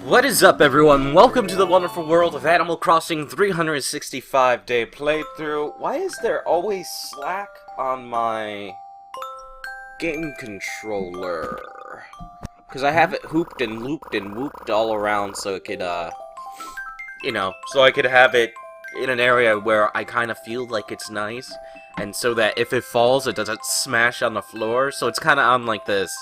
What is up, everyone? Welcome to the wonderful world of Animal Crossing 365-day playthrough. Why is there always slack on my game controller? Because I have it hooped and looped and whooped all around so it could, so I could have it in an area where I kind of feel like it's nice. And so that if it falls, it doesn't smash on the floor. So it's kind of on like this,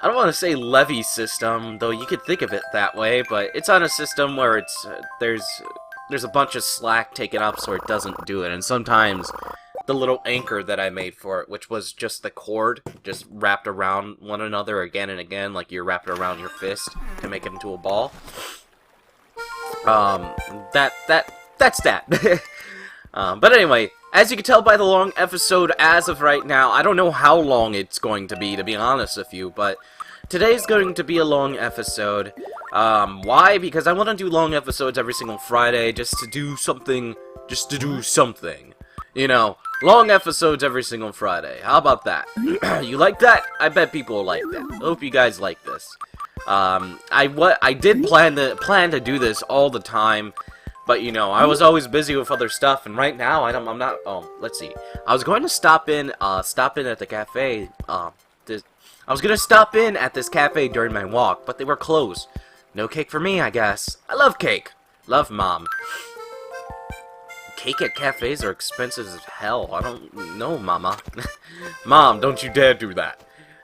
I don't want to say levee system, though you could think of it that way, but it's on a system where it's there's a bunch of slack taken up so it doesn't do it. And sometimes the little anchor that I made for it, which was just the cord, just wrapped around one another again and again, like you're wrapped around your fist to make it into a ball. That's that. But anyway, as you can tell by the long episode as of right now, I don't know how long it's going to be honest with you, but today's going to be a long episode. Why? Because I want to do long episodes every single Friday, just to do something. You know, long episodes every single Friday. How about that? You like that? I bet people like that. I hope you guys like this. I did plan to do this all the time. But, you know, I was always busy with other stuff, and right now, I'm not, let's see. I was going to stop in at the cafe, I was gonna stop in at this cafe during my walk, but they were closed. No cake for me, I guess. I love cake. Love Mom. Cake at cafes are expensive as hell. I don't know, Mama. Mom, don't you dare do that.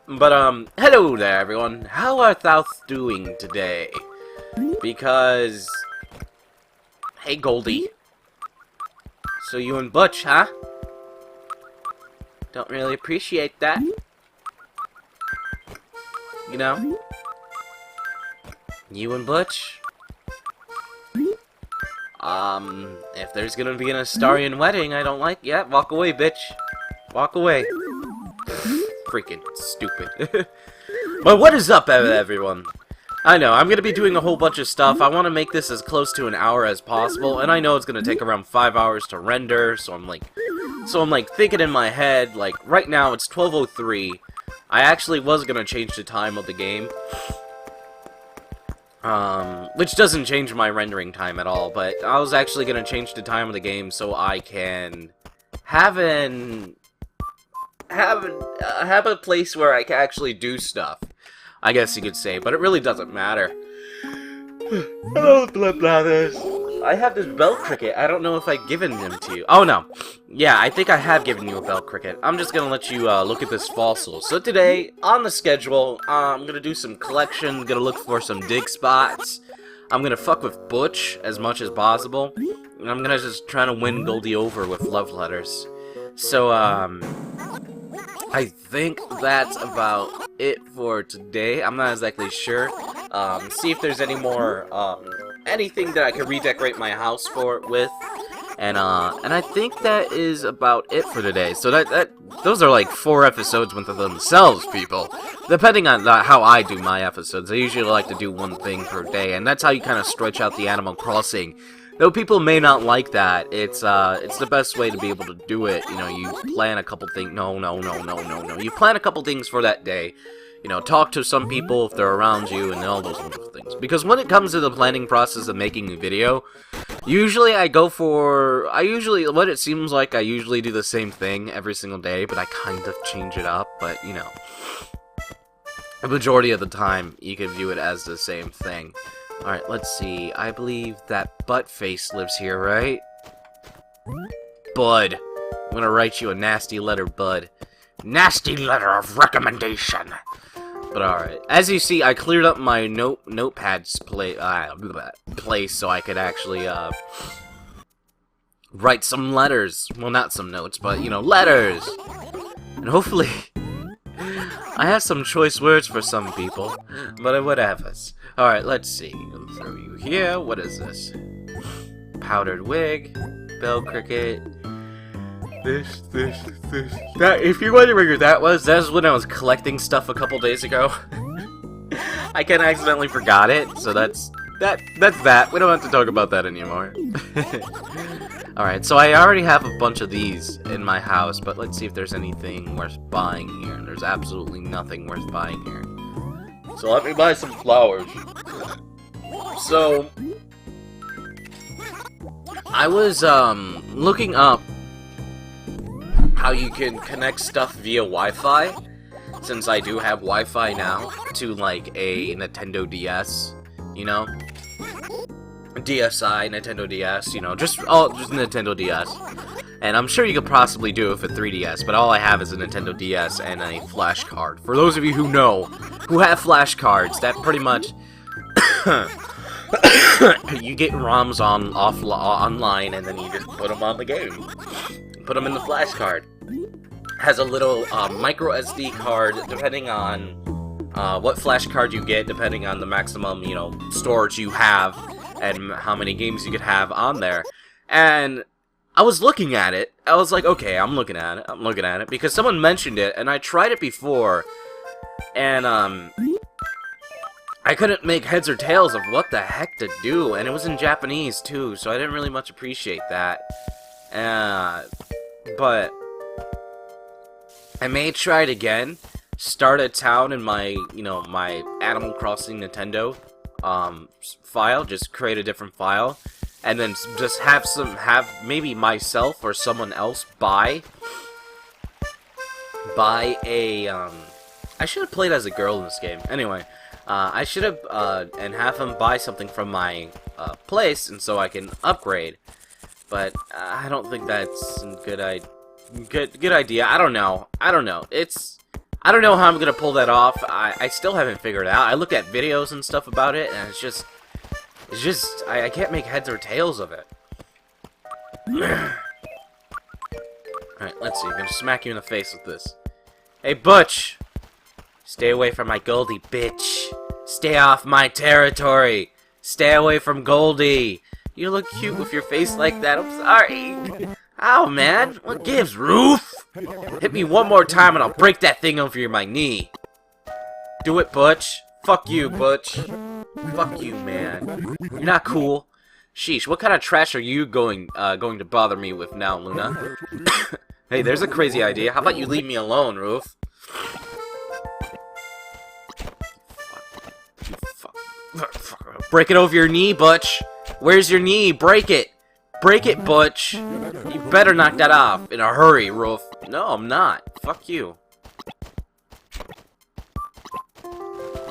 But, hello there, everyone. How are thou doing today? Because... Hey, Goldie. So you and Butch, huh? Don't really appreciate that. You know? You and Butch? If there's gonna be an Astarian wedding I don't like, yeah, walk away, bitch. Walk away. Freaking stupid. But what is up, everyone? I know, I'm gonna be doing a whole bunch of stuff. I want to make this as close to an hour as possible, and I know it's gonna take around 5 hours to render, so I'm like thinking in my head, like, right now it's 12:03. I actually was gonna change the time of the game, which doesn't change my rendering time at all, but I was actually gonna change the time of the game so I can have a place where I can actually do stuff, I guess you could say, but it really doesn't matter. Oh, blah blah this. I have this bell cricket. I don't know if I've given him to you. Oh, no. Yeah, I think I have given you a bell cricket. I'm just gonna let you look at this fossil. So today, on the schedule, I'm gonna do some collection, gonna look for some dig spots. I'm gonna fuck with Butch as much as possible. And I'm gonna just try to win Goldie over with love letters. So, I think that's about it for today. I'm not exactly sure. See if there's any more, anything that I can redecorate my house with. And I think that is about it for today. So those are like 4 episodes within themselves, people. Depending on how I do my episodes, I usually like to do 1 thing per day. And that's how you kind of stretch out the Animal Crossing. Though people may not like that, it's the best way to be able to do it. You know, you plan a couple things. No. You plan a couple things for that day. You know, talk to some people if they're around you and all those wonderful things. Because when it comes to the planning process of making a video, usually what it seems like I usually do the same thing every single day, but I kind of change it up. But, you know, the majority of the time, you can view it as the same thing. Alright, let's see. I believe that Buttface lives here, right? Bud. I'm gonna write you a nasty letter, Bud. Nasty letter of recommendation. But alright. As you see, I cleared up my notepad's place so I could actually, write some letters. Well, not some notes, but, you know, letters! And hopefully... I have some choice words for some people, but whatever. Alright, let's see. I'll throw you here. What is this? Powdered wig, bell cricket. This. That, if you're wondering where that was when I was collecting stuff a couple days ago. I kinda accidentally forgot it, so that's that. We don't have to talk about that anymore. Alright, so I already have a bunch of these in my house, but let's see if there's anything worth buying here. There's absolutely nothing worth buying here. So let me buy some flowers. So, I was, looking up how you can connect stuff via Wi-Fi, since I do have Wi-Fi now, to, like, a Nintendo DS, you know? DSi, Nintendo DS, you know, just Nintendo DS. And I'm sure you could possibly do it with 3DS, but all I have is a Nintendo DS and a flash card. For those of you who know, who have flash cards, that pretty much... you get ROMs online, and then you just put them on the game. Put them in the flash card. Has a little micro SD card, depending on what flash card you get, depending on the maximum, you know, storage you have, and how many games you could have on there. And I was looking at it. I was like, okay, I'm looking at it, because someone mentioned it, and I tried it before, and I couldn't make heads or tails of what the heck to do, and it was in Japanese too, so I didn't really much appreciate that. But I may try it again. Start a town in my, you know, my Animal Crossing Nintendo file. Just create a different file, and then just have maybe myself or someone else buy a I should have played as a girl in this game. Anyway, I should have and have him buy something from my place, and so I can upgrade. But I don't think that's a good idea. I don't know. I don't know how I'm gonna pull that off. I still haven't figured it out. I looked at videos and stuff about it, and it's just I can't make heads or tails of it. Alright, let's see. I'm gonna smack you in the face with this. Hey, Butch! Stay away from my Goldie, bitch! Stay off my territory! Stay away from Goldie! You look cute with your face like that. I'm sorry. Ow, man. What gives, Roof? Hit me one more time and I'll break that thing over my knee. Do it, Butch. Fuck you, Butch. Fuck you, man. You're not cool. Sheesh, what kind of trash are you going to bother me with now, Luna? Hey, there's a crazy idea. How about you leave me alone, Roof? Break it over your knee, Butch. Where's your knee? Break it. Break it, Butch. You better knock that off in a hurry, Roof. No, I'm not. Fuck you.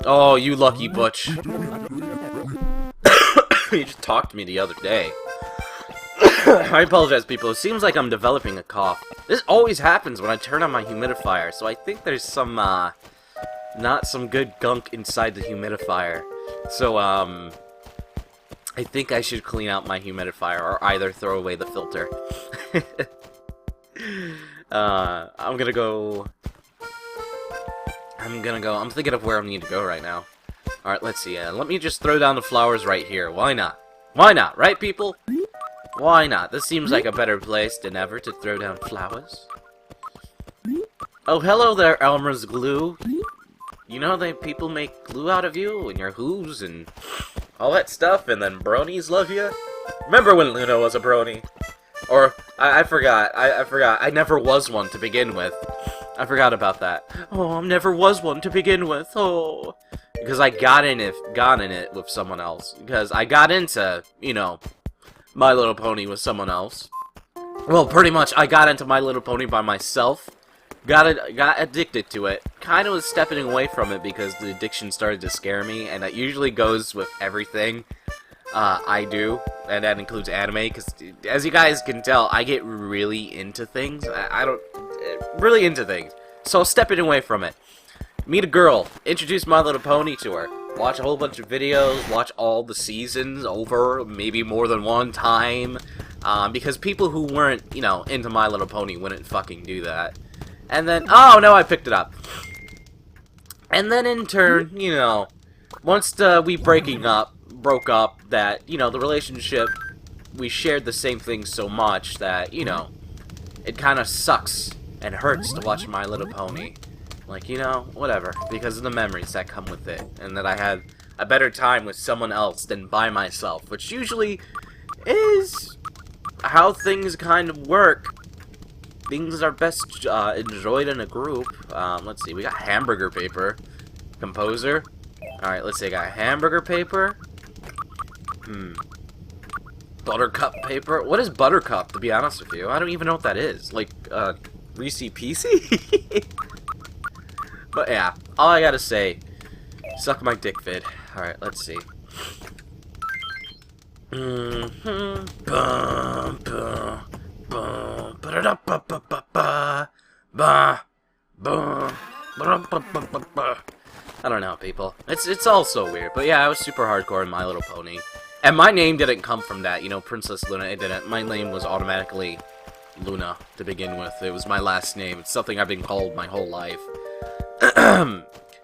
Oh, you lucky Butch. You just talked to me the other day. I apologize, people. It seems like I'm developing a cough. This always happens when I turn on my humidifier, so I think there's some, not some good gunk inside the humidifier. So, I think I should clean out my humidifier, or either throw away the filter. I'm thinking of where I need to go right now. Alright, let's see. Let me just throw down the flowers right here. Why not? Why not, right, people? Why not? This seems like a better place than ever to throw down flowers. Oh, hello there, Elmer's glue. You know that people make glue out of you and your hooves and all that stuff, and then bronies love you? Remember when Luna was a brony? Or, I forgot. I never was one to begin with. I forgot about that. Oh, I never was one to begin with. Oh. Because I got in it with someone else. Because I got into, you know, My Little Pony with someone else. Well, pretty much, I got into My Little Pony by myself. Got addicted to it. Kind of was stepping away from it because the addiction started to scare me, and that usually goes with everything I do, and that includes anime, because as you guys can tell, I get really into things. Really into things. So stepping away from it. Meet a girl. Introduce My Little Pony to her. Watch a whole bunch of videos. Watch all the seasons over, maybe more than one time. Because people who weren't, you know, into My Little Pony wouldn't fucking do that. And then, oh no, I picked it up. And then in turn, you know, once we broke up, that, you know, the relationship, we shared the same thing so much that, you know, it kind of sucks and hurts to watch My Little Pony. Like, you know, whatever, because of the memories that come with it, and that I had a better time with someone else than by myself, which usually is how things kind of work. Things are best enjoyed in a group. Let's see, we got hamburger paper. Composer. Alright, let's see, I got hamburger paper. Buttercup paper? What is buttercup, to be honest with you? I don't even know what that is. Like, Reese Peasy? But yeah, all I gotta say, suck my dick, vid. Alright, let's see. I don't know, people. It's all so weird. But yeah, I was super hardcore in My Little Pony. And my name didn't come from that, you know, Princess Luna, it didn't. My name was automatically Luna to begin with. It was my last name. It's something I've been called my whole life.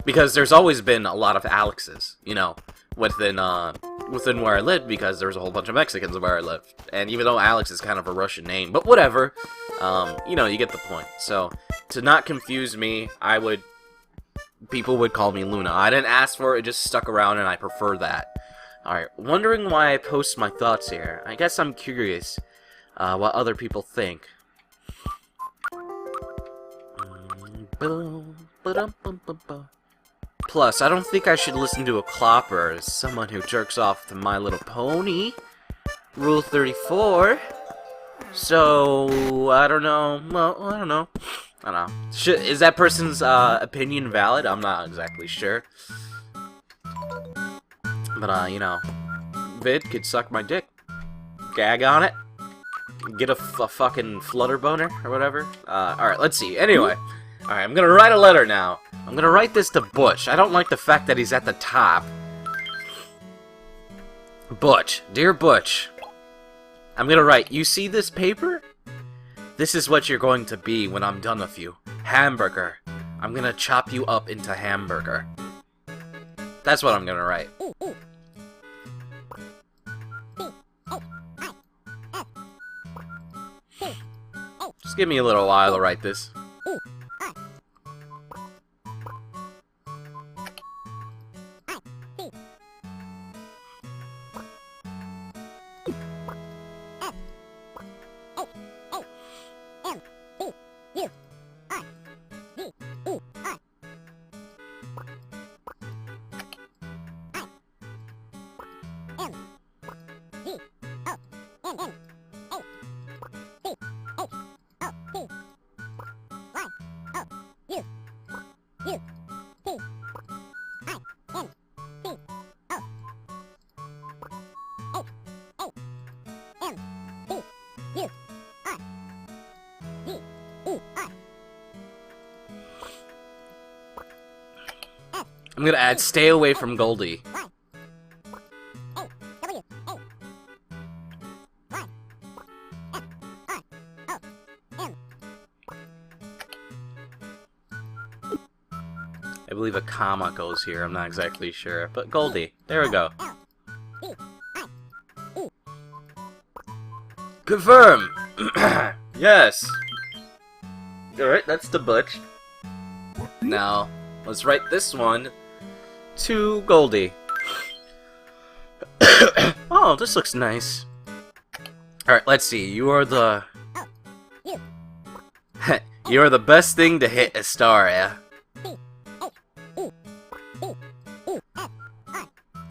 Because there's always been a lot of Alexes, you know, within where I lived, because there's a whole bunch of Mexicans where I live. And even though Alex is kind of a Russian name, but whatever, you know, you get the point. So, to not confuse me, people would call me Luna. I didn't ask for it, it just stuck around, and I prefer that. Alright, wondering why I post my thoughts here. I guess I'm curious what other people think. Plus, I don't think I should listen to a clopper as someone who jerks off to My Little Pony. Rule 34. So, I don't know. Well, I don't know. Is that person's opinion valid? I'm not exactly sure. But, you know, vid could suck my dick. Gag on it. Get a fucking flutter boner or whatever. Alright, let's see. Anyway. Alright, I'm gonna write a letter now. I'm gonna write this to Butch. I don't like the fact that he's at the top. Butch. Dear Butch. I'm gonna write, you see this paper? This is what you're going to be when I'm done with you. Hamburger. I'm gonna chop you up into hamburger. That's what I'm gonna write. Just give me a little while to write this. I'm gonna add stay away from Goldie. I believe a comma goes here, I'm not exactly sure, but Goldie. There we go. Confirm! Yes! Alright, that's the Butch. Now, let's write this one to Goldie. Oh, this looks nice. Alright, let's see. You are the... You are the best thing to hit Astaria.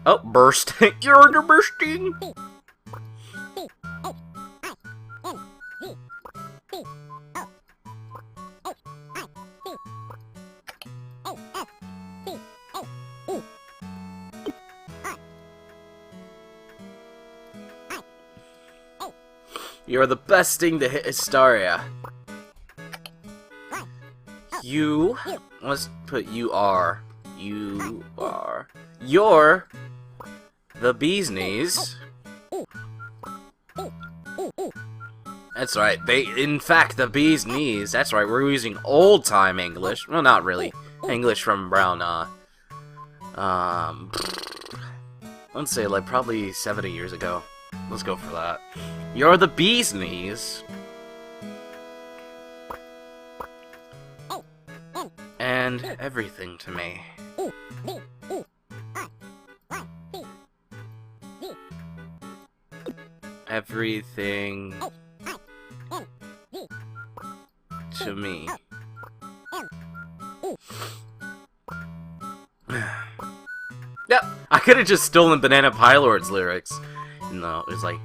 Oh, burst. You're the bursting. You're the best thing to hit Astaria. You... Let's put you are. You are... You're... the bee's knees. That's right. In fact, the bee's knees. That's right. We're using old-time English. Well, not really. English from around, let's say, like, probably 70 years ago. Let's go for that. You're the bee's knees. And everything to me. Everything to me. Yep, I could have just stolen Banana Pilot's lyrics. no, it was like,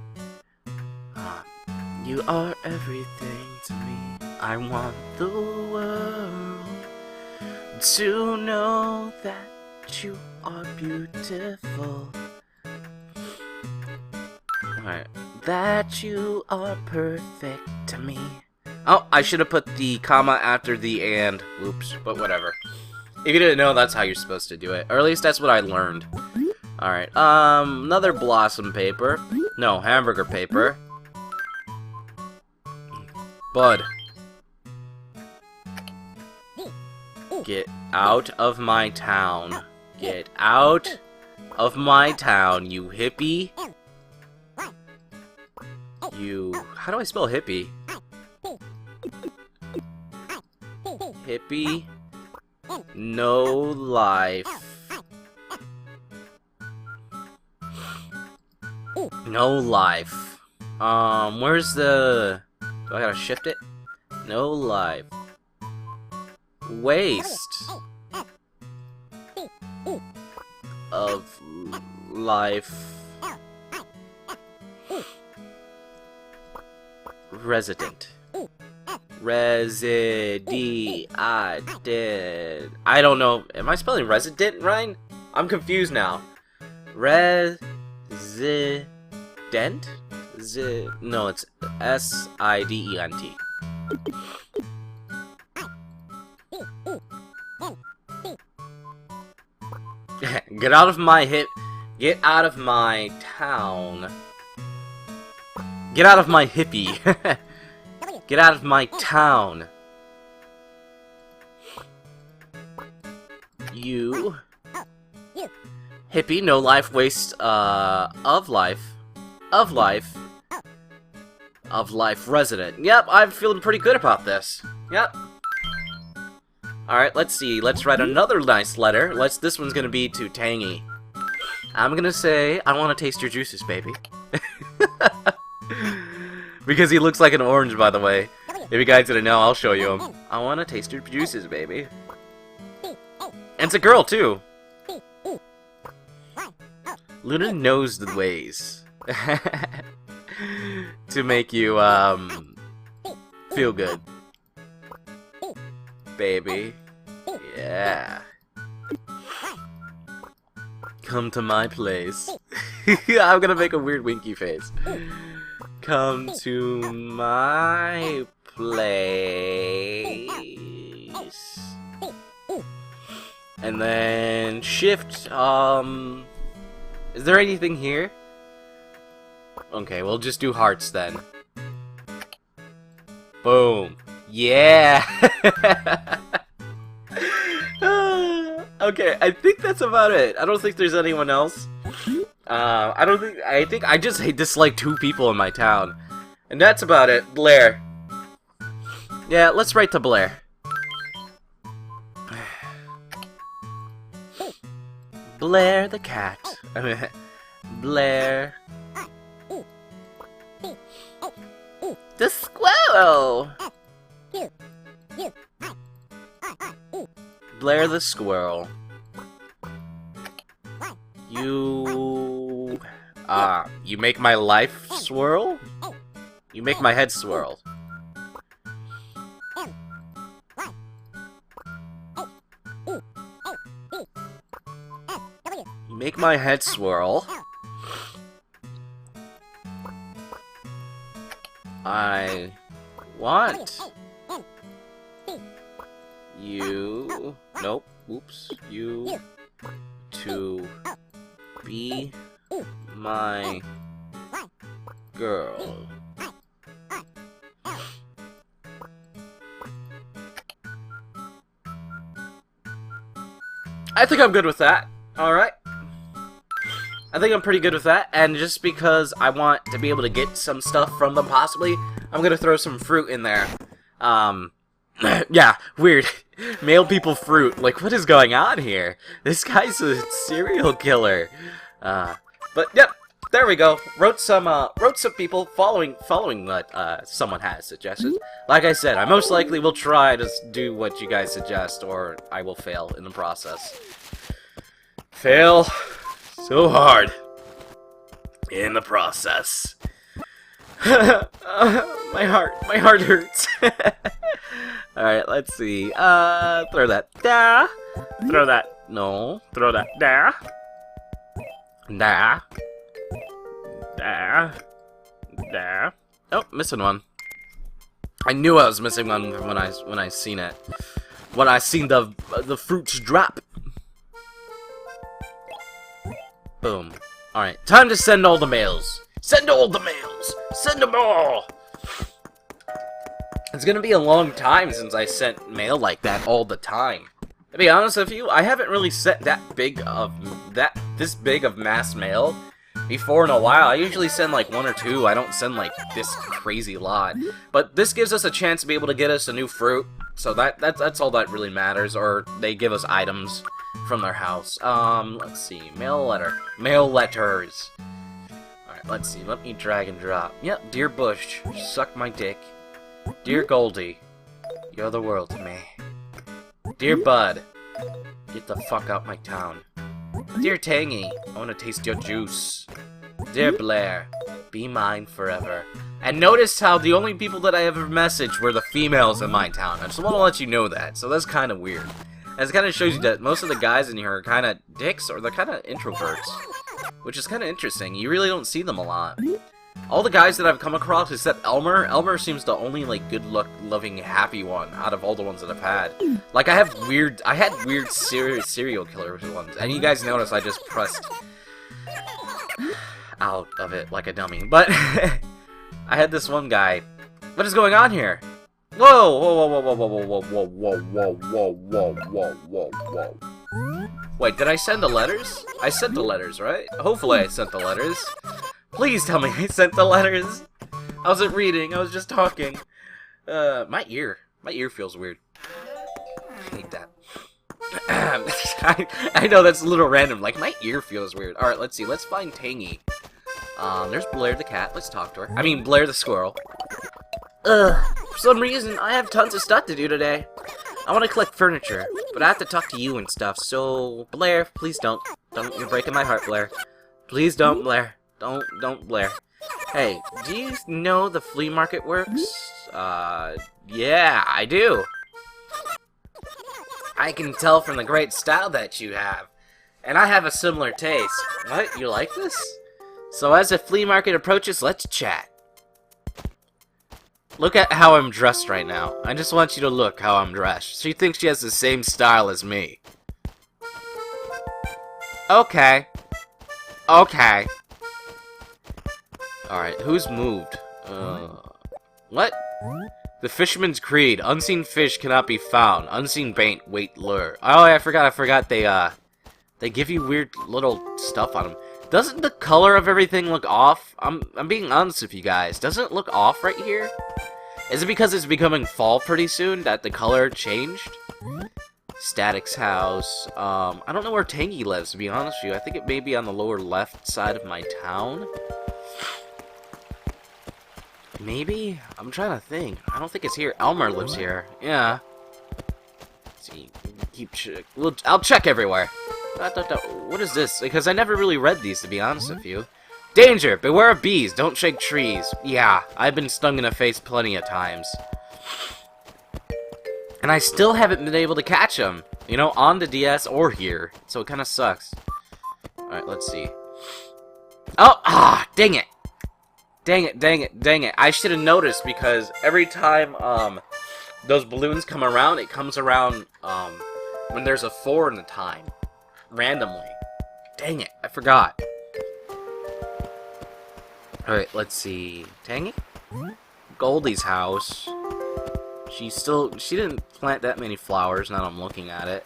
you are everything to me. I want the world to know that you are beautiful. Alright. That you are perfect to me. Oh, I should have put the comma after the and. Oops, but whatever. If you didn't know, that's how you're supposed to do it. Or at least that's what I learned. Alright, another blossom paper. No, hamburger paper. Bud. Get out of my town. Get out of my town, you hippie. You... How do I spell hippie? Hippie. No life. No life. Where's the... Do I gotta shift it? No life. Waste. Of life. Resident. I don't know. Am I spelling resident right? I'm confused now. Resident? No, it's S-I-D-E-N-T. Get out of my Get out of my town. Get out of my hippie. Get out of my town. You hippie, no life, waste of life resident. Yep, I'm feeling pretty good about this. Yep. Alright, let's see. Let's write another nice letter. This one's gonna be to Tangy. I'm gonna say, I wanna taste your juices, baby. Because he looks like an orange, by the way. If you guys didn't know, I'll show you him. I wanna taste your juices, baby. And it's a girl, too. Luna knows the ways. To make you, feel good. Baby. Yeah. Come to my place. I'm gonna make a weird winky face. Come to my place. And then shift, is there anything here? Okay, we'll just do hearts then. Boom. Yeah! Okay, I think that's about it. I don't think there's anyone else. I think I just dislike 2 people in my town. And that's about it. Blair. Yeah, let's write to Blair. Blair the cat. Blair the squirrel. Blair the squirrel. You make my life swirl? You make my head swirl. You make my head swirl. I want you... Nope. Oops. You to be my girl. I think I'm good with that. Alright. I think I'm pretty good with that, and just because I want to be able to get some stuff from them possibly, I'm gonna throw some fruit in there. Yeah, weird. Male people fruit. Like, what is going on here? This guy's a serial killer. But yep, there we go. Wrote some people following what someone has suggested. Like I said, I most likely will try to do what you guys suggest, or I will fail in the process. Fail so hard. in the process. My heart hurts. Alright, let's see. Throw that da. Throw that. No. Throw that da. Da. Da. Da. Oh, missing one. I knew I was missing one when I seen it. When I seen the fruits drop. Boom. Alright, time to send all the mails. Send all the mails! Send them all! It's gonna be a long time since I sent mail like that all the time. To be honest with you, I haven't really sent this big of mass mail before in a while. I usually send like 1 or 2. I don't send like this crazy lot. But this gives us a chance to be able to get us a new fruit. So that's all that really matters. Or they give us items from their house. Let's see. Mail letter. Mail letters. Alright, let's see. Let me drag and drop. Yep, dear Bush, suck my dick. Dear Goldie, you're the world to me. Dear Bud, get the fuck out my town. Dear Tangy, I want to taste your juice. Dear Blair, be mine forever. And notice how the only people that I ever messaged were the females in my town. I just want to let you know that, so that's kind of weird. And it kind of shows you that most of the guys in here are kind of dicks, or they're kind of introverts. Which is kind of interesting. You really don't see them a lot. All the guys that I've come across, except Elmer. Elmer seems the only, like, good-loving, happy one out of all the ones that I've had. Like, I had weird serial killer ones. And you guys notice I just pressed out of it like a dummy. But I had this one guy. What is going on here? Whoa! Whoa, whoa, whoa, whoa, whoa, whoa, whoa, whoa, whoa, whoa, whoa, whoa, whoa. Wait, did I send the letters? I sent the letters, right? Hopefully I sent the letters. Please tell me I sent the letters. I wasn't reading, I was just talking. My ear feels weird. I hate that. I know that's a little random, like my ear feels weird. Alright, let's see, let's find Tangy. There's Blair the cat, let's talk to her. I mean, Blair the squirrel. For some reason, I have tons of stuff to do today. I want to collect furniture, but I have to talk to you and stuff, so... Blair, please don't. Don't, you're breaking my heart, Blair. Please don't, Blair. Don't, Blair. Hey, do you know the flea market works? Yeah, I do. I can tell from the great style that you have. And I have a similar taste. What, you like this? So as the flea market approaches, let's chat. Look at how I'm dressed right now. I just want you to look how I'm dressed. She thinks she has the same style as me. Okay. Okay. Alright, who's moved? What? The Fisherman's Creed. Unseen fish cannot be found. Unseen bait, wait, lure. Oh, I forgot they give you weird little stuff on them. Doesn't the color of everything look off? I'm being honest with you guys. Doesn't it look off right here? Is it because it's becoming fall pretty soon that the color changed? Static's house. I don't know where Tangy lives, to be honest with you. I think it may be on the lower left side of my town. Maybe? I'm trying to think. I don't think it's here. Elmer lives here. Yeah. Let's see. I'll check everywhere. What is this? Because I never really read these, to be honest with you. Danger! Beware of bees! Don't shake trees. Yeah, I've been stung in the face plenty of times. And I still haven't been able to catch them. You know, on the DS or here. So it kind of sucks. Alright, let's see. Oh! Dang it! Dang it. I should have noticed because every time, those balloons come around, it comes around, when there's a 4 in the time. Randomly. Dang it, I forgot. Alright, let's see. Tangy? Goldie's house. She didn't plant that many flowers, now that I'm looking at it.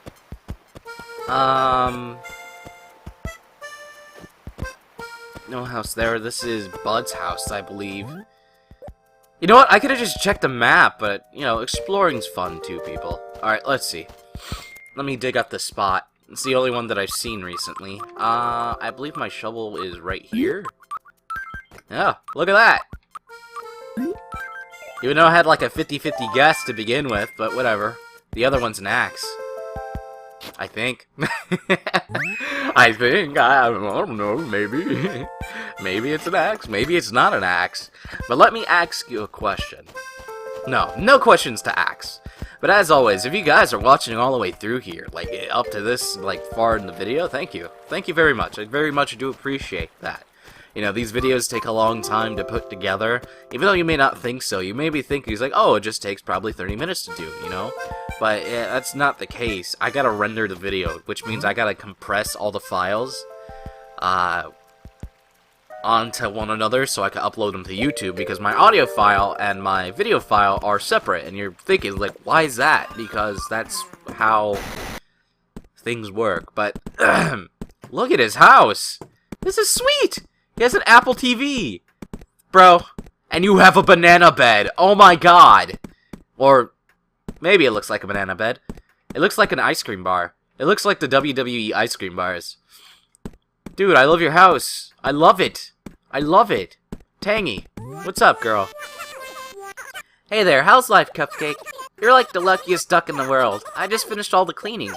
No house there. This is Bud's house, I believe. You know what? I could have just checked the map, but, you know, exploring's fun too, people. Alright, let's see. Let me dig up the spot. It's the only one that I've seen recently. I believe my shovel is right here. Yeah, look at that! Even though I had like a 50-50 guess to begin with, but whatever. The other one's an axe. I think. I think. I don't know. Maybe. Maybe it's an axe. Maybe it's not an axe. But let me ask you a question. No questions to ask. But as always, if you guys are watching all the way through here, like up to this, like far in the video, thank you. Thank you very much. I very much do appreciate that. You know, these videos take a long time to put together. Even though you may not think so, you may be thinking, he's like, oh, it just takes probably 30 minutes to do, you know? But yeah, that's not the case. I gotta render the video, which means I gotta compress all the files onto one another so I can upload them to YouTube, because my audio file and my video file are separate. And you're thinking, like, why is that? Because that's how things work. But look at his house. This is sweet. He has an Apple TV. Bro, and you have a banana bed. Oh my god. Or maybe it looks like a banana bed. It looks like an ice cream bar. It looks like the WWE ice cream bars. Dude, I love your house. I love it. I love it. Tangy. What's up, girl? Hey there, how's life, Cupcake? You're like the luckiest duck in the world. I just finished all the cleaning.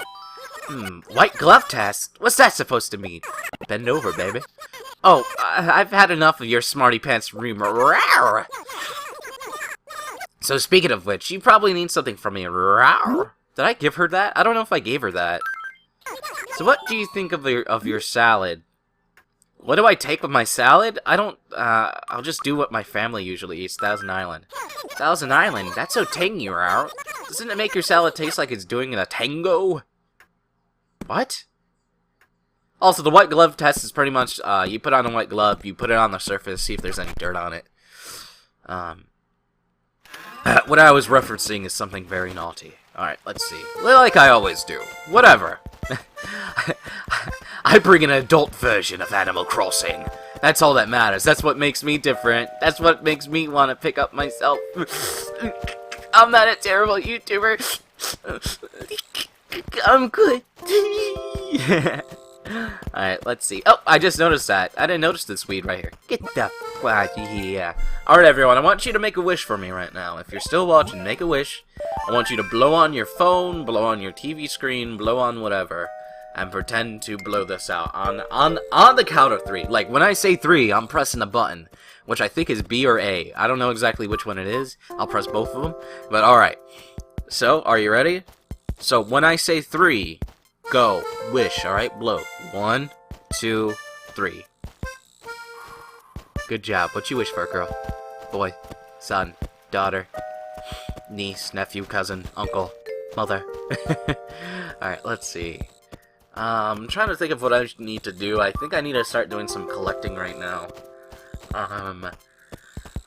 White glove test? What's that supposed to mean? Bend over, baby. Oh, I've had enough of your smarty pants rumor. So speaking of which, you probably need something from me. Did I give her that? I don't know if I gave her that. So what do you think of your salad? What do I take with my salad? I don't, I'll just do what my family usually eats, Thousand Island. Thousand Island? That's so tangy, Doesn't it make your salad taste like it's doing a tango? What? Also, the white glove test is pretty much, you put on a white glove, you put it on the surface, see if there's any dirt on it. What I was referencing is something very naughty. Alright, let's see. Like I always do. Whatever. I bring an adult version of Animal Crossing. That's all that matters. That's what makes me different. That's what makes me want to pick up myself. I'm not a terrible YouTuber. I'm good. Alright, let's see. Oh, I just noticed that. I didn't notice this weed right here. Get the fuck out of here. Alright, everyone, I want you to make a wish for me right now. If you're still watching, make a wish. I want you to blow on your phone, blow on your TV screen, blow on whatever, and pretend to blow this out on the count of 3. Like, when I say 3, I'm pressing a button, which I think is B or A. I don't know exactly which one it is. I'll press both of them. But alright. So, are you ready? So, when I say 3... go. Wish, alright? Blow. 1, 2, 3. Good job. What you wish for, girl? Boy, son, daughter, niece, nephew, cousin, uncle, mother. Alright, let's see. I'm trying to think of what I need to do. I think I need to start doing some collecting right now.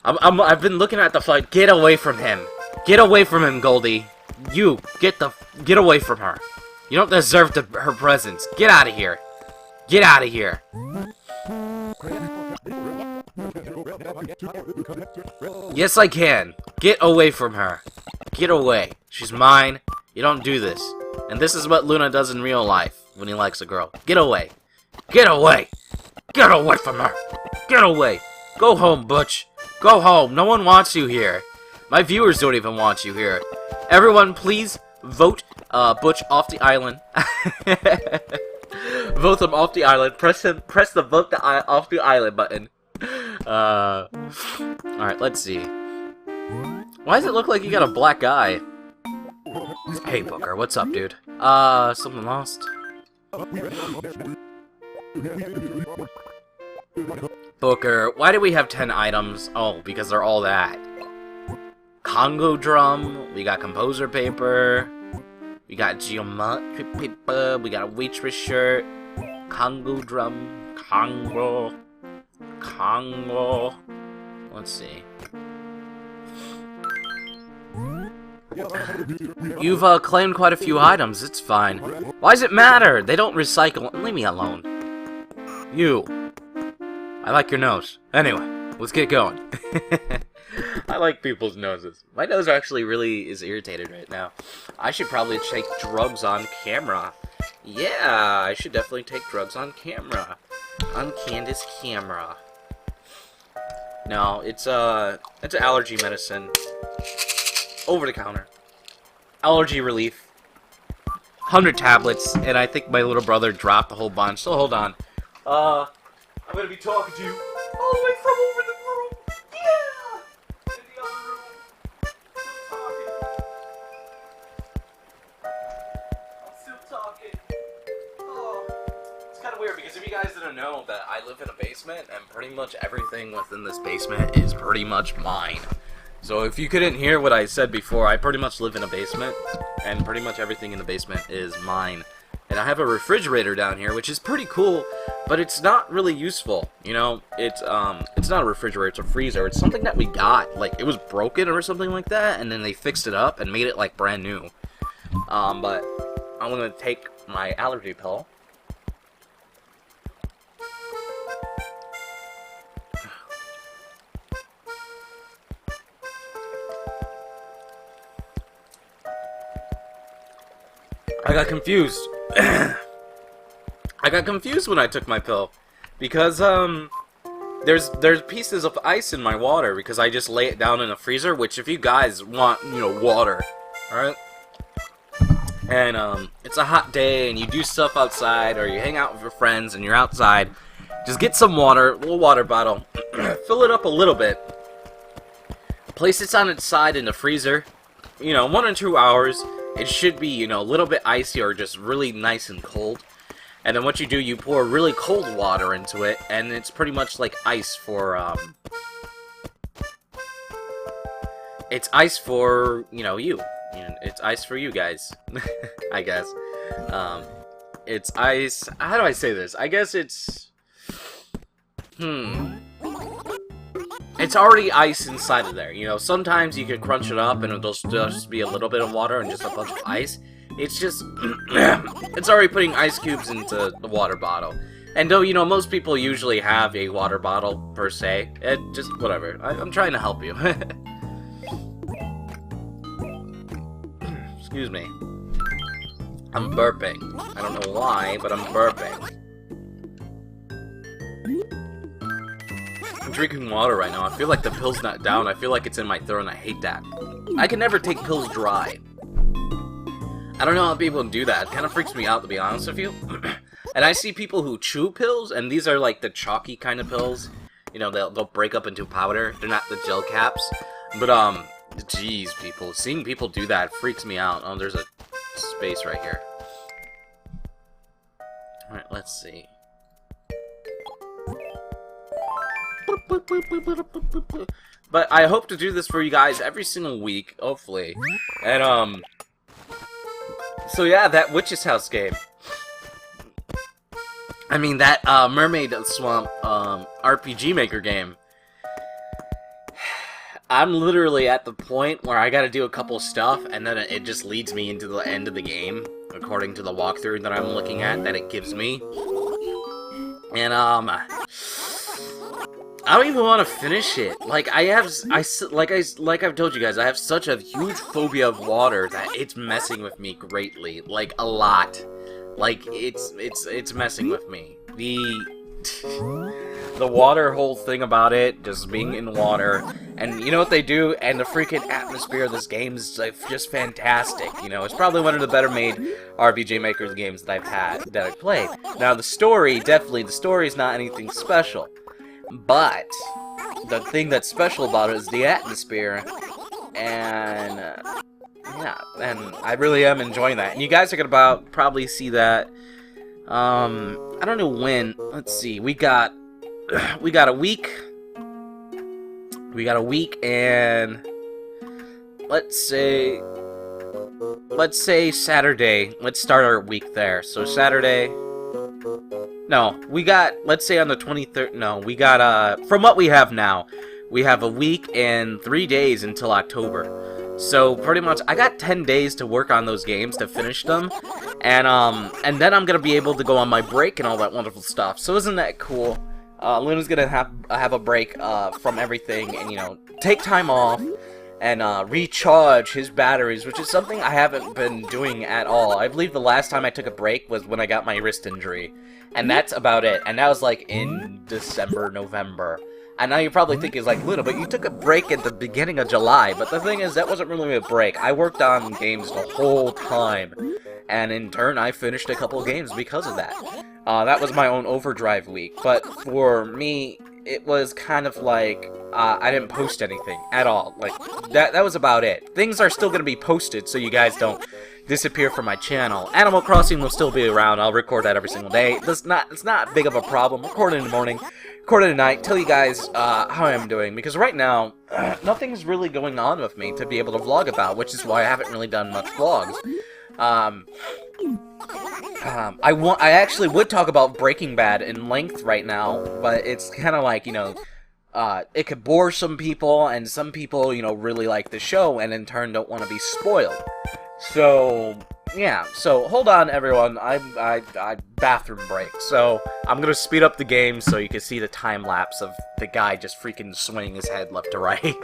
I've been looking at the fight. Get away from him. Get away from him, Goldie. You, get away from her. You don't deserve her presence. Get out of here. Get out of here. Yes, I can. Get away from her. Get away. She's mine. You don't do this. And this is what Luna does in real life when he likes a girl. Get away. Get away. Get away from her. Get away. Go home, Butch. Go home. No one wants you here. My viewers don't even want you here. Everyone, please vote Butch off the island. Vote him off the island. Press the vote off the island button. Alright, let's see. Why does it look like you got a black eye? Hey, Booker, what's up, dude? Something lost? Booker, why do we have 10 items? Oh, because they're all that. Congo drum, we got composer paper, we got geometry paper, we got a waitress shirt, Congo drum, Congo. Let's see. You've claimed quite a few items, it's fine. Why does it matter? They don't recycle. Leave me alone. You. I like your nose. Anyway, let's get going. I like people's noses. My nose actually really is irritated right now. I should probably take drugs on camera. Yeah, I should definitely take drugs on camera. On Candace camera. No, it's allergy medicine. Over the counter. Allergy relief. 100 tablets, and I think my little brother dropped a whole bunch, so hold on. I'm gonna be talking to you all the way from over the room. Yeah! In the other room. I'm still talking. Oh. It's kind of weird, because if you guys didn't know that I live in a basement, and pretty much everything within this basement is pretty much mine. So if you couldn't hear what I said before, I pretty much live in a basement, and pretty much everything in the basement is mine. And I have a refrigerator down here, which is pretty cool, but it's not really useful. You know, it's not a refrigerator, it's a freezer. It's something that we got, like, it was broken or something like that, and then they fixed it up and made it, like, brand new. But I'm gonna take my allergy pill. I got confused. I got confused when I took my pill, because there's pieces of ice in my water because I just lay it down in the freezer. Which, if you guys want, you know, water, all right, and it's a hot day and you do stuff outside, or you hang out with your friends and you're outside, just get some water, a little water bottle, fill it up a little bit, place it on its side in the freezer. You know, 1 or 2 hours. It should be, you know, a little bit icy or just really nice and cold. And then what you do, you pour really cold water into it, and it's pretty much like ice for, it's ice for, you know, you. It's ice for you guys, I guess. It's ice, how do I say this? I guess it's, it's already ice inside of there. You know, sometimes you can crunch it up and it'll just be a little bit of water and just a bunch of ice. It's just, it's already putting ice cubes into the water bottle. And though, you know, most people usually have a water bottle, per se, it just, whatever. I'm trying to help you. Excuse me. I'm burping. I don't know why, but I'm burping. I'm drinking water right now. I feel like the pill's not down. I feel like it's in my throat, and I hate that. I can never take pills dry. I don't know how people do that. It kind of freaks me out, to be honest with you. And I see people who chew pills, and these are like the chalky kind of pills. You know, they'll break up into powder. They're not the gel caps. But, geez, people. Seeing people do that freaks me out. Oh, there's a space right here. Alright, let's see. But I hope to do this for you guys every single week, hopefully. And, so yeah, that Witch's House game. I mean, that, Mermaid Swamp, RPG Maker game. I'm literally at the point where I gotta do a couple stuff, and then it just leads me into the end of the game, according to the walkthrough that I'm looking at, that it gives me. And, I don't even want to finish it. Like, like I've told you guys, I have such a huge phobia of water that it's messing with me greatly. Like, a lot. Like, it's messing with me. The water whole thing about it, just being in water, and you know what they do, and the freaking atmosphere of this game is like, just fantastic. You know, it's probably one of the better made RPG Maker games that I've played. Now, the story, definitely, the story is not anything special. But the thing that's special about it is the atmosphere, and yeah, and I really am enjoying that. And you guys are gonna probably see that. I don't know when. Let's see. We got a week. We got a week, and let's say Saturday. Let's start our week there. So Saturday. No, we got, let's say on the 23rd, no, we got, from what we have now, we have a week and 3 days until October. So, pretty much, I got 10 days to work on those games, to finish them, and then I'm gonna be able to go on my break and all that wonderful stuff. So isn't that cool? Luna's gonna have a break, from everything, and, you know, take time off, and recharge his batteries, which is something I haven't been doing at all. I believe the last time I took a break was when I got my wrist injury. And that's about it. And that was like in December, November. And now you're probably thinking, like, Luna, but you took a break at the beginning of July. But the thing is, that wasn't really a break. I worked on games the whole time. and in turn, I finished a couple of games because of that. That was my own overdrive week, but for me, it was kind of like, I didn't post anything at all. Like, that was about it. Things are still gonna be posted, so you guys don't disappear from my channel. Animal Crossing will still be around. I'll record that every single day. It's not big of a problem. Record it in the morning, record it at night, tell you guys how I'm doing, because right now, nothing's really going on with me to be able to vlog about, which is why I haven't really done much vlogs. I actually would talk about Breaking Bad in length right now, but it's kind of like, you know, it could bore some people, and some people, you know, really like the show, and in turn don't want to be spoiled. So, yeah, so hold on, everyone. I bathroom break. So, I'm gonna speed up the game so you can see the time lapse of the guy just freaking swinging his head left to right.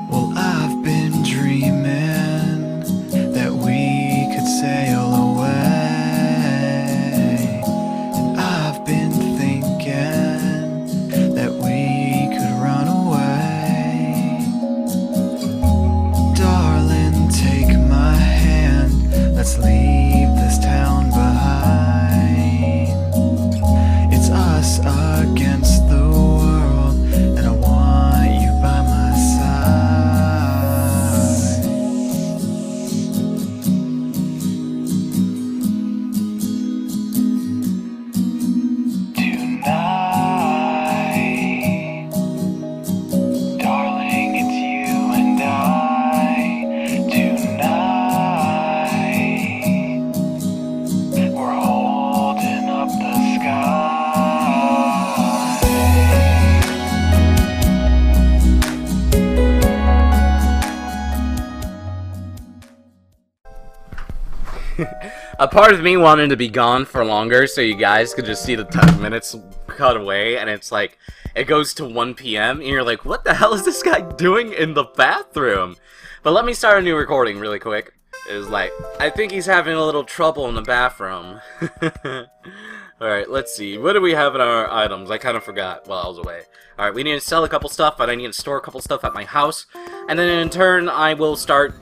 Well, I've been dreaming that we could sail away, and I've been thinking that we could run away. Darling, take my hand, let's leave this town behind. It's us against the world, and I want you by my side. Tonight, darling, it's you and I. Tonight, we're holding up the sky. A part of me wanted to be gone for longer so you guys could just see the 10 minutes cut away, and it's like, it goes to 1 p.m. and you're like, what the hell is this guy doing in the bathroom? But let me start a new recording really quick. It was like, I think he's having a little trouble in the bathroom. Alright, let's see. What do we have in our items? I kind of forgot while I was away. Alright, we need to sell a couple stuff, but I need to store a couple stuff at my house. And then in turn, I will start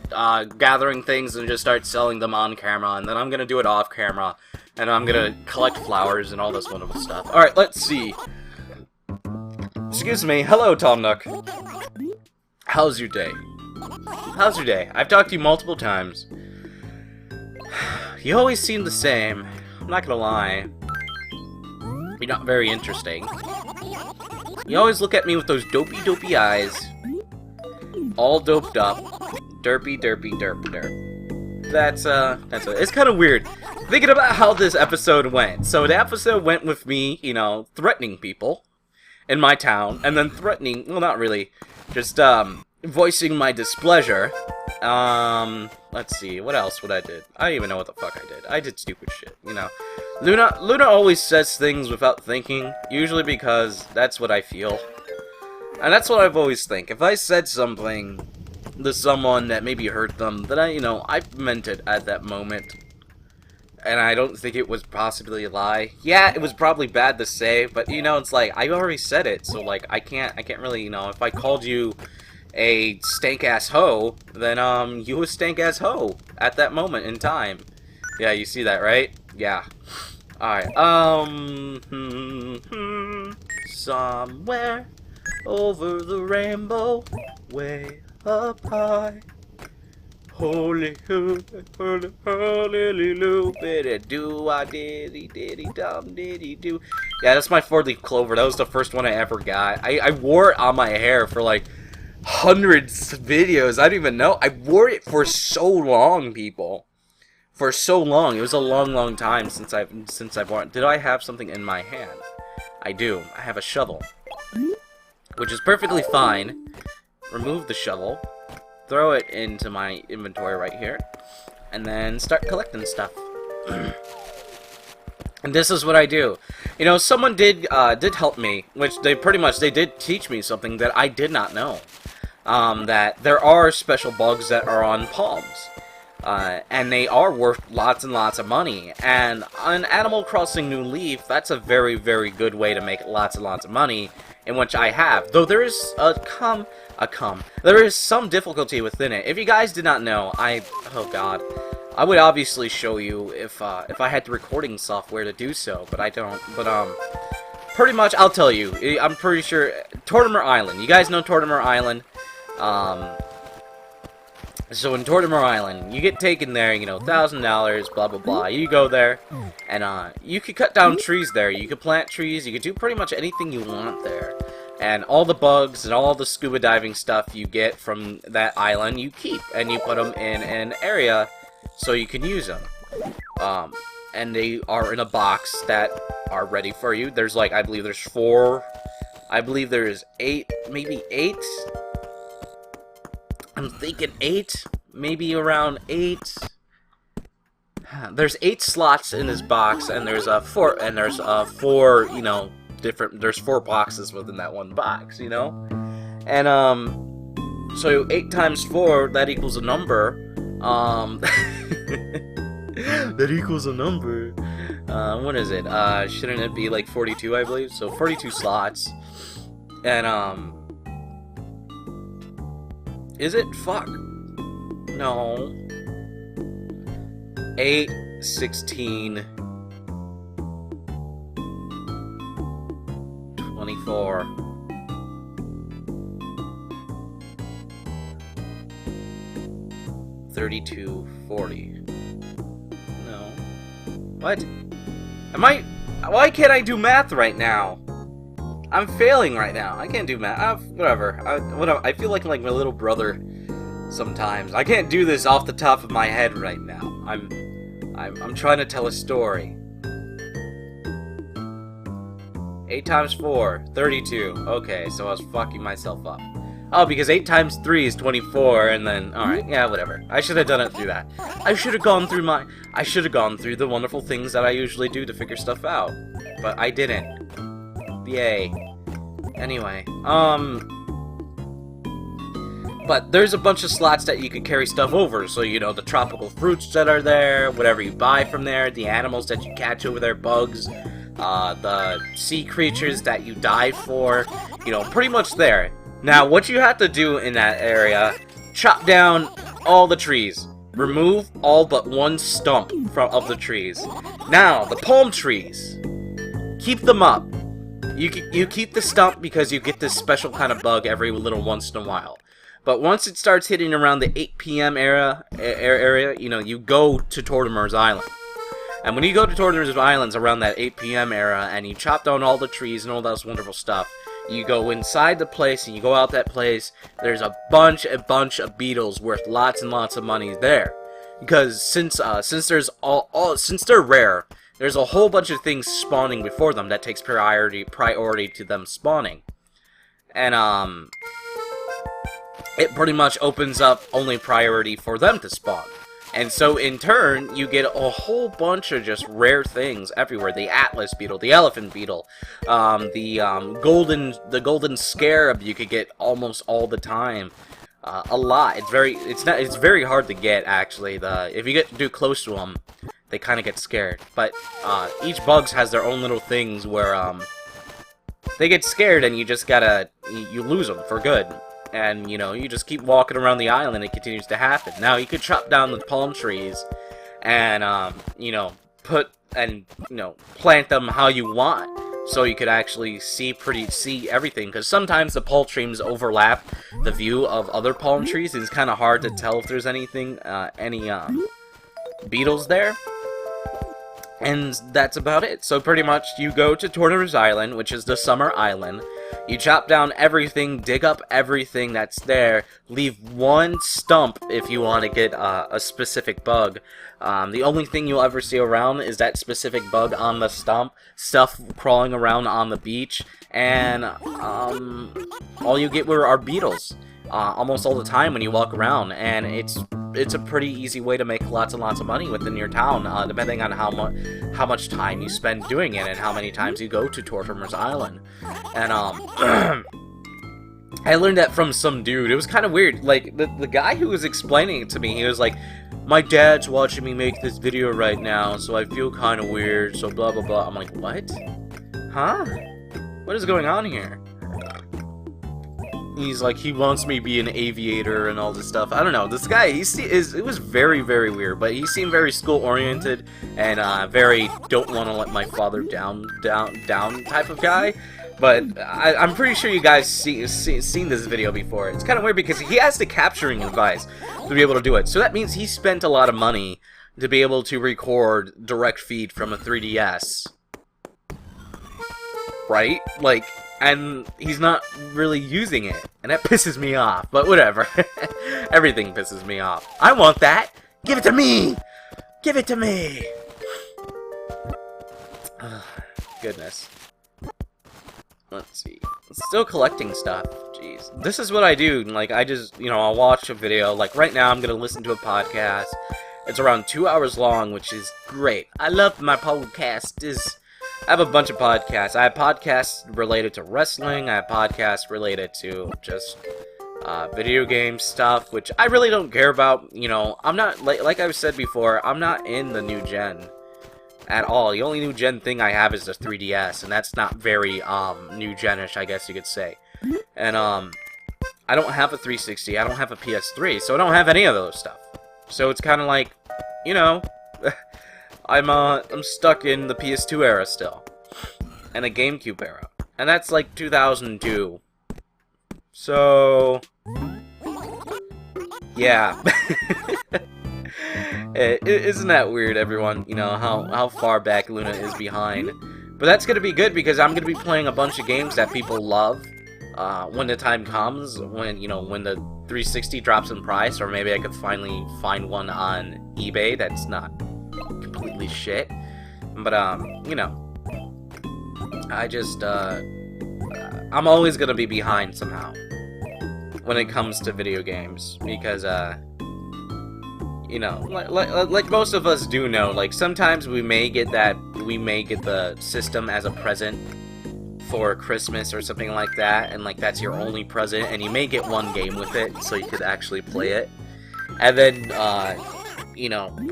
gathering things and just start selling them on camera. And then I'm going to do it off camera. And I'm going to collect flowers and all this wonderful stuff. Alright, let's see. Excuse me. Hello, Tom Nook. How's your day? How's your day? I've talked to you multiple times. You always seem the same. I'm not gonna lie. You're not very interesting. You always look at me with those dopey eyes. All doped up. Derpy, derp, derp. It's kind of weird. Thinking about how this episode went. So the episode went with me, you know, threatening people in my town, and then threatening, well, not really, just, voicing my displeasure. Let's see, what else would I did? I don't even know what the fuck I did. I did stupid shit, you know. Luna always says things without thinking, usually because that's what I feel. And that's what I've always think. If I said something to someone that maybe hurt them, then I meant it at that moment. And I don't think it was possibly a lie. Yeah, it was probably bad to say, but it's like, I already said it, so like, I can't really, if I called you a stank-ass hoe, then, you a stank-ass hoe at that moment in time. Yeah, you see that, right? Yeah. Alright, somewhere over the rainbow, way up high. Holy hoo, holy, holy loo, biddy doo, I diddy diddy dum diddy doo. Yeah, that's my 4-leaf clover. That was the first one I ever got. I wore it on my hair for like hundreds of videos. I don't even know. I wore it for so long, people. For so long. It was a long time since I've worn it. Did I have something in my hand? I do. I have a shovel, which is perfectly fine. Remove the shovel. Throw it into my inventory right here, and then start collecting stuff. And this is what I do. Someone did help me, which they did teach me something that I did not know. That there are special bugs that are on palms, and they are worth lots and lots of money. And on Animal Crossing New Leaf, that's a very, very good way to make lots and lots of money in which I have, though there is there is some difficulty within it. If you guys did not know, oh god, I would obviously show you if I had the recording software to do so, but I don't. But pretty much, I'll tell you. I'm pretty sure Tortimer Island. You guys know Tortimer Island. So in Tortimer Island, you get taken there, you know, $1,000, blah blah blah. You go there, and you could cut down trees there. You could plant trees. You could do pretty much anything you want there. And all the bugs and all the scuba diving stuff you get from that island, you keep, and you put them in an area so you can use them. And they are in a box that are ready for you. There's like, I believe there's 4. I believe there's 8, maybe 8. I'm thinking 8, maybe around 8. There's 8 slots in this box, and there's 4, and there's 4, you know, there's 4 boxes within that one box, you know? And so 8 times 4, that equals a number. That equals a number. What is it? Shouldn't it be like 42, I believe? So 42 slots. And is it? Fuck. No. 8, 16, 24. 32, 40. No. What? Why can't I do math right now? I'm failing right now. I can't do math. Whatever. I feel like my little brother sometimes. I can't do this off the top of my head right now. I'm trying to tell a story. 8 times 4, 32. Okay, so I was fucking myself up. Oh, because 8 times 3 is 24, and then, alright, yeah, whatever. I should have done it through that. I should have gone through the wonderful things that I usually do to figure stuff out. But I didn't. Yay. Anyway, but there's a bunch of slots that you can carry stuff over, so, you know, the tropical fruits that are there, whatever you buy from there, the animals that you catch over there, bugs, the sea creatures that you dive for, you know, pretty much there. Now, what you have to do in that area, chop down all the trees. Remove all but one stump of the trees. Now, the palm trees. Keep them up. You keep the stump because you get this special kind of bug every little once in a while. But once it starts hitting around the 8 p.m. area, you know, you go to Tortimer's Island. And when you go to Tortimer's Islands around that 8 p.m. era, and you chop down all the trees and all that wonderful stuff, you go inside the place and you go out that place. There's a bunch of beetles worth lots and lots of money there, because since they're rare, there's a whole bunch of things spawning before them that takes priority to them spawning, and it pretty much opens up only priority for them to spawn. And so, in turn, you get a whole bunch of just rare things everywhere. The Atlas beetle, the elephant beetle, the golden scarab you could get almost all the time. A lot. It's very hard to get, actually. If you get too close to them, they kind of get scared. But each bugs has their own little things where they get scared and you just gotta you lose them for good. And, you know, you just keep walking around the island, it continues to happen. Now, you could chop down the palm trees and, you know, plant them how you want, so you could actually see everything, because sometimes the palm trees overlap the view of other palm trees. It's kind of hard to tell if there's any beetles there. And that's about it. So pretty much you go to Tortimer's Island, which is the summer island. You chop down everything, dig up everything that's there, leave one stump if you want to get a specific bug. The only thing you'll ever see around is that specific bug on the stump, stuff crawling around on the beach, and all you get are beetles. Almost all the time when you walk around, and it's a pretty easy way to make lots and lots of money within your town, depending on how much time you spend doing it and how many times you go to Tortimer's Island. And I learned that from some dude. It was kind of weird. Like the guy who was explaining it to me, he was like, "My dad's watching me make this video right now, so I feel kind of weird. So blah blah blah." I'm like, "What? Huh? What is going on here?" he's like, he wants me to be an aviator and all this stuff. I don't know. This guy, it was very, very weird, but he seemed very school-oriented and very don't want to let my father down type of guy. But I'm pretty sure you guys seen this video before. It's kind of weird because he has the capturing device to be able to do it. So that means he spent a lot of money to be able to record direct feed from a 3DS. Right? Like, and he's not really using it. And that pisses me off. But whatever. Everything pisses me off. I want that! Give it to me! Give it to me! Goodness. Let's see. Still collecting stuff. Jeez. This is what I do. Like, I just, I'll watch a video. Like, right now I'm gonna listen to a podcast. It's around 2 hours long, which is great. I love my podcast. I have a bunch of podcasts. I have podcasts related to wrestling. I have podcasts related to just video game stuff, which I really don't care about. I'm not, like I've said before, I'm not in the new gen at all. The only new gen thing I have is the 3DS, and that's not very new genish, I guess you could say. And I don't have a 360, I don't have a PS3, so I don't have any of those stuff. So it's kind of like, I'm stuck in the PS2 era still, and the GameCube era, and that's like 2002. So yeah. Isn't that weird, everyone? How far back Luna is behind. But that's gonna be good because I'm gonna be playing a bunch of games that people love when the time comes, when the 360 drops in price, or maybe I could finally find one on eBay that's not completely shit. But I just I'm always gonna be behind somehow when it comes to video games because like most of us do know, like sometimes we may get the system as a present for Christmas or something like that, and like that's your only present, and you may get one game with it so you could actually play it, and then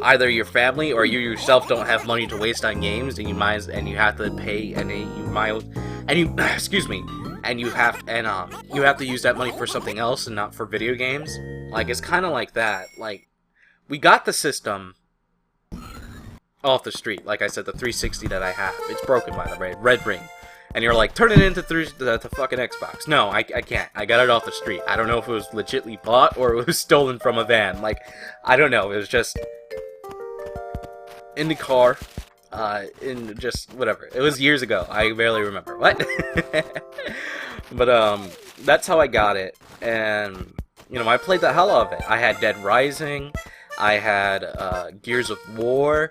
either your family or you yourself don't have money to waste on games, and you have to pay, and you have to use that money for something else and not for video games. Like, it's kind of like that. Like, we got the system off the street. Like I said, the 360 that I have, it's broken by the red ring. And you're like, turn it into the fucking Xbox. No, I can't. I got it off the street. I don't know if it was legitly bought or it was stolen from a van. Like, I don't know. It was just in the car, in just whatever. It was years ago. I barely remember. What? But that's how I got it. And I played the hell out of it. I had Dead Rising. I had Gears of War.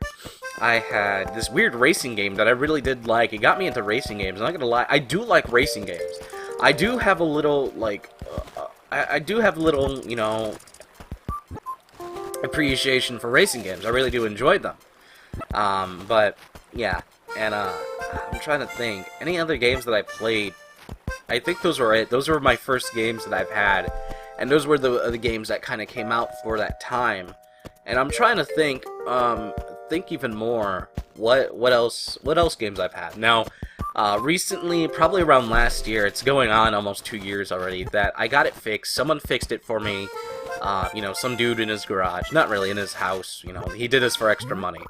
I had this weird racing game that I really did like. It got me into racing games. I'm not gonna lie, I do like racing games. I do have a little, like, I do have a little, appreciation for racing games. I really do enjoy them. But, yeah. And, I'm trying to think. Any other games that I played? I think those were it. Those were my first games that I've had. And those were the games that kind of came out for that time. And I'm trying to think even more what else games I've had. Now, recently, probably around last year, it's going on almost 2 years already, that I got it fixed. Someone fixed it for me. Some dude in his garage, not really in his house, he did this for extra money.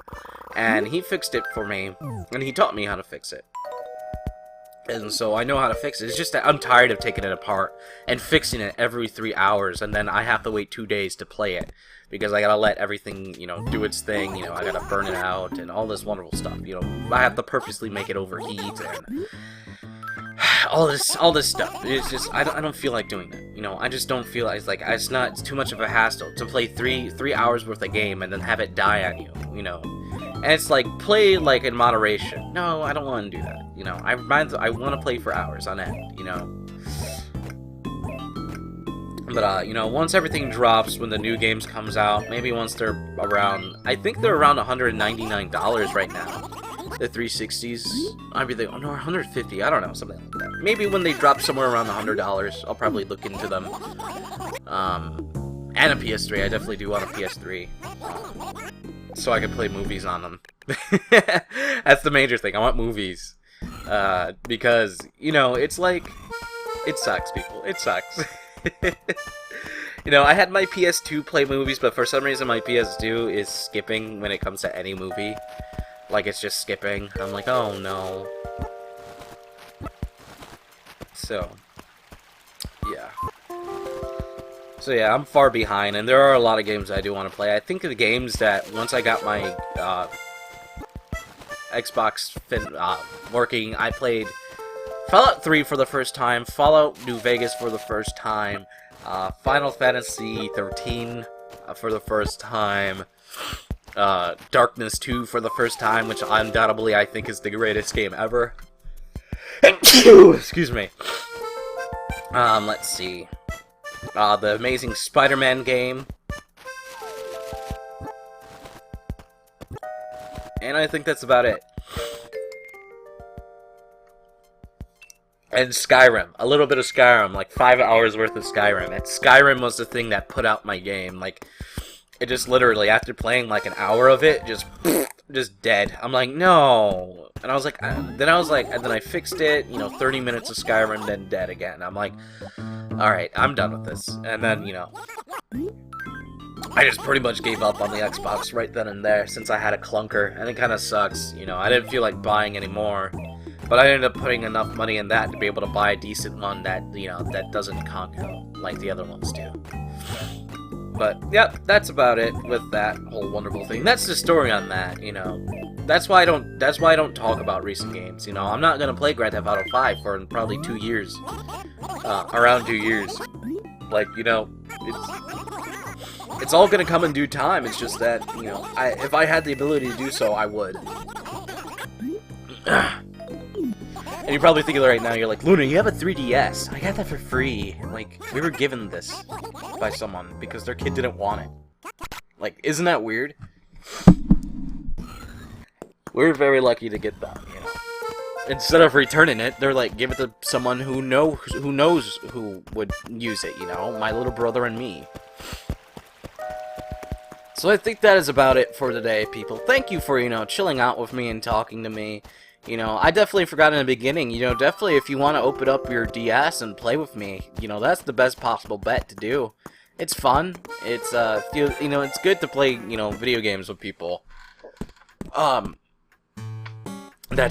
And he fixed it for me, and he taught me how to fix it. And so I know how to fix it. It's just that I'm tired of taking it apart and fixing it every 3 hours, and then I have to wait 2 days to play it. Because I gotta let everything, do its thing, I gotta burn it out, and all this wonderful stuff, I have to purposely make it overheat, and all this stuff. It's just, I don't feel like doing it, I just don't feel like, it's too much of a hassle to play three hours worth of game and then have it die on you, and it's like, play, like, in moderation. No, I don't want to do that, I want to play for hours on end, But, once everything drops, when the new games comes out, maybe once they're around, I think they're around $199 right now, the 360s, maybe they, no, 150, I don't know, something like that. Maybe when they drop somewhere around $100, I'll probably look into them. And a PS3, I definitely do want a PS3, so I can play movies on them. That's the major thing, I want movies, because, it's like, It sucks, people. It sucks. You know, I had my PS2 play movies, but for some reason my PS2 is skipping when it comes to any movie. Like, it's just skipping. I'm like, oh no. So, yeah. So yeah, I'm far behind, and there are a lot of games I do want to play. I think of the games that, once I got my Xbox working, I played Fallout 3 for the first time, Fallout New Vegas for the first time, Final Fantasy 13 for the first time, Darkness 2 for the first time, which undoubtedly I think is the greatest game ever. Excuse me. Let's see. The Amazing Spider-Man game. And I think that's about it. And Skyrim. A little bit of Skyrim. Like 5 hours worth of Skyrim. And Skyrim was the thing that put out my game. Like, it just literally, after playing like an hour of it, just dead. I'm like, no. And I was like, and then I fixed it, you know, 30 minutes of Skyrim, then dead again. I'm like, alright, I'm done with this. And then, you know, I just pretty much gave up on the Xbox right then and there, since I had a clunker, and it kind of sucks, you know, I didn't feel like buying anymore. But I ended up putting enough money in that to be able to buy a decent one that, you know, that doesn't conk out like the other ones do. But, yep, that's about it with that whole wonderful thing. That's the story on that, you know. That's why I don't talk about recent games, you know. I'm not gonna play Grand Theft Auto 5 for probably 2 years. Around 2 years. Like, you know, it's all gonna come in due time. It's just that, you know, if I had the ability to do so, I would. And you're probably thinking right now, you're like, Luna, you have a 3DS. I got that for free. Like, we were given this by someone because their kid didn't want it. Like, isn't that weird? We're very lucky to get that, you know. Instead of returning it, they're like, give it to someone who knows who would use it, you know? My little brother and me. So I think that is about it for today, people. Thank you for, you know, chilling out with me and talking to me. You know, I definitely forgot in the beginning, you know, definitely if you want to open up your DS and play with me, you know, that's the best possible bet to do. It's fun. It's, you know, it's good to play, you know, video games with people. That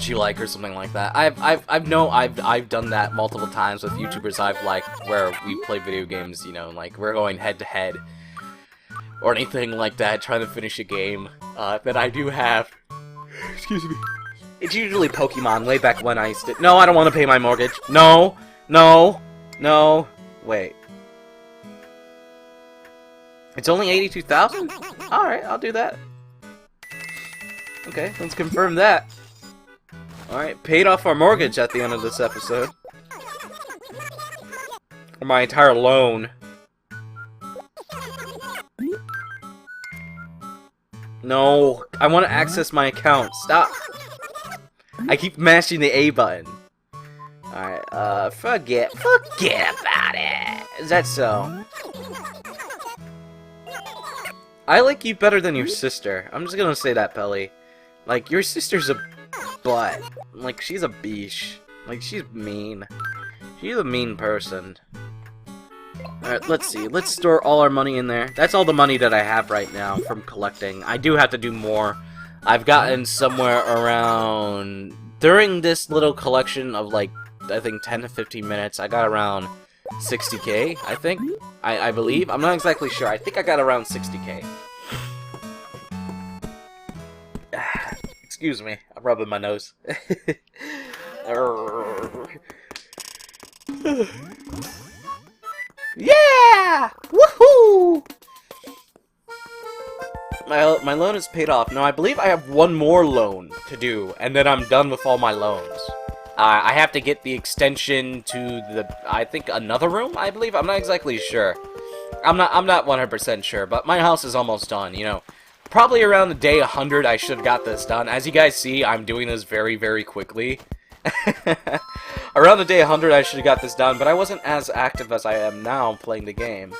you like or something like that. I've done that multiple times with YouTubers I've liked where we play video games, you know, like we're going head to head or anything like that, trying to finish a game that I do have. Excuse me. It's usually Pokemon, way back when I used to... No, I don't want to pay my mortgage. No! No! No! Wait. It's only $82,000? Alright, I'll do that. Okay, let's confirm that. Alright, paid off our mortgage at the end of this episode. Or my entire loan. No, I want to access my account. Stop! I keep mashing the A button. Alright, forget about it. Is that so? I like you better than your sister. I'm just gonna say that, Pelly. Like, your sister's a butt. Like, she's a biche. Like, she's mean. She's a mean person. Alright, let's see. Let's store all our money in there. That's all the money that I have right now from collecting. I do have to do more. I've gotten somewhere around... During this little collection of, like, I think 10 to 15 minutes, I got around 60k, I think? I believe? I'm not exactly sure. I think I got around 60k. Excuse me. I'm rubbing my nose. Yeah! Woohoo! My loan is paid off. No, I believe I have one more loan to do, and then I'm done with all my loans. I have to get the extension to the, I think, another room, I believe? I'm not exactly sure. I'm not 100% sure, but my house is almost done, you know. Probably around the day 100 I should have got this done. As you guys see, I'm doing this very, very quickly. Around the day 100 I should have got this done, but I wasn't as active as I am now playing the game.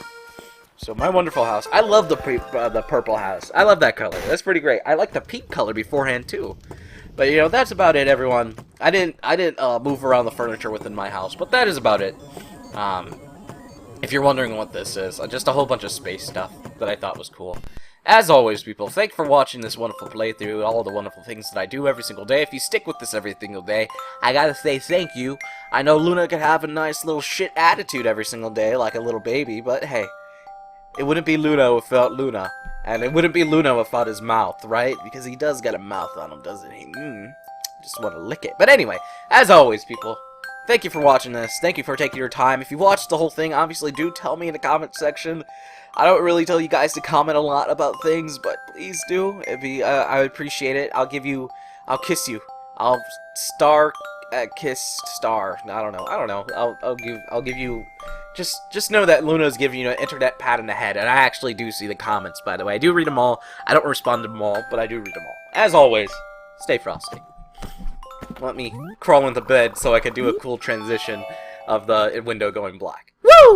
So my wonderful house. I love the purple house. I love that color. That's pretty great. I like the pink color beforehand too. But you know, that's about it, everyone. I didn't move around the furniture within my house, but that is about it. If you're wondering what this is, just a whole bunch of space stuff that I thought was cool. As always, people, thank you for watching this wonderful playthrough, all the wonderful things that I do every single day. If you stick with this every single day, I gotta say thank you. I know Luna could have a nice little shit attitude every single day, like a little baby, but hey, it wouldn't be Luna without Luna. And it wouldn't be Luna without his mouth, right? Because he does got a mouth on him, doesn't he? Just want to lick it. But anyway, as always, people, thank you for watching this. Thank you for taking your time. If you watched the whole thing, obviously do tell me in the comment section. I don't really tell you guys to comment a lot about things, but please do. I would appreciate it. I'll kiss you. I'll kiss star. I don't know. I'll give you. Just know that Luna's giving you an internet pat in the head, and I actually do see the comments, by the way. I do read them all. I don't respond to them all, but I do read them all. As always, stay frosty. Let me crawl into bed so I can do a cool transition of the window going black. Woo!